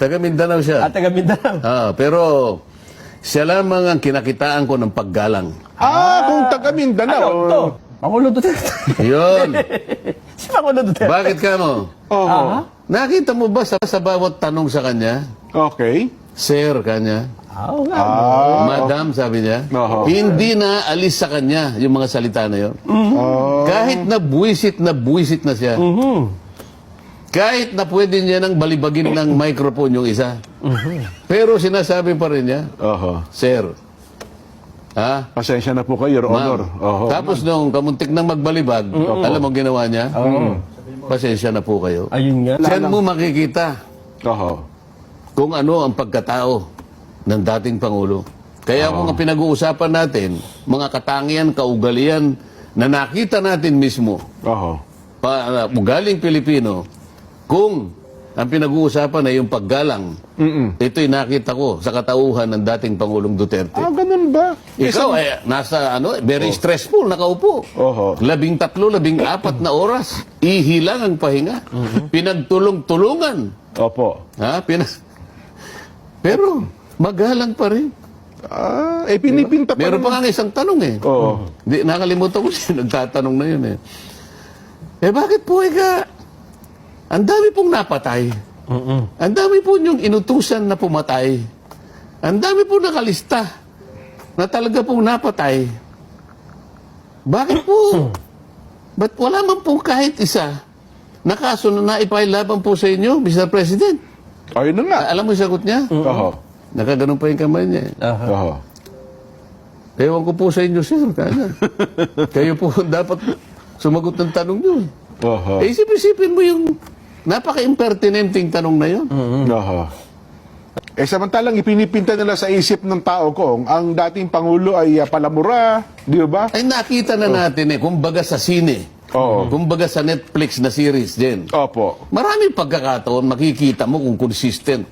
Taga Mindanao siya. At taga Mindanao. Pero siya lamang ang kinakitaan ko ng paggalang. Kung taga Mindanao. Ano to? Pangulo Duterte. Yun. Si Pangulo Duterte. Bakit ka mo? Oo. Nakita mo ba sa bawat tanong sa kanya? Okay. Sir, kanya. Oo nga. Madam, sabi niya. Oo. Hindi na alis sa kanya yung mga salita na yun. Kahit na buwisit na siya. Kahit na pwede niya nang balibagin ng microphone yung isa. Pero sinasabi pa rin niya, Oho. Sir, Pasensya na po kayo, Your Honor. Oho. Tapos nung kamuntik nang magbalibag, alam mo ginawa niya? Pasensya na po kayo. Ayun nga. Diyan mo makikita Oho. kung ano ang pagkatao ng dating Pangulo. Kaya kung ang pinag-uusapan natin, mga katangian, kaugalian na nakita natin mismo, Oho. ugaling Pilipino, kung ang pinag-uusapan ay yung paggalang, ito'y nakita ko sa katauhan ng dating Pangulong Duterte. Ganun ba? Ikaw ay nasa very stressful, nakaupo. Oho. 13, 14 na oras. Ihilang ang pahinga. Pinagtulong-tulungan. Opo. Pero magalang pa rin. Pinipinta pa Meron naman. pa nga isang tanong eh. Oo. Di, nakalimutan ko siya, nagtatanong na yun eh. Bakit po ang dami pong napatay? Ang dami po yung inutusan na pumatay. Ang dami po nakalista na talaga pong napatay. Bakit po? Ba't wala man po kahit isa na kaso na naipailaban po sa inyo, Mr. President? Ayun na nga. Alam mo yung sagot niya? Oho. Nakaganon pa yung kamay niya. Oho. Ewan ko po sa inyo, sir. Kayo po dapat sumagot ng tanong niyo. Oho. Isip-isipin mo yung napaka-impertinenting tanong na yun. Oho. Samantalang ipinipinta nila sa isip ng tao kung ang dating Pangulo ay palamura, di ba? Ay nakita na natin kumbaga sa sine. Oo. Kumbaga sa Netflix na series din. Opo. Maraming pagkakataon makikita mo kung consistent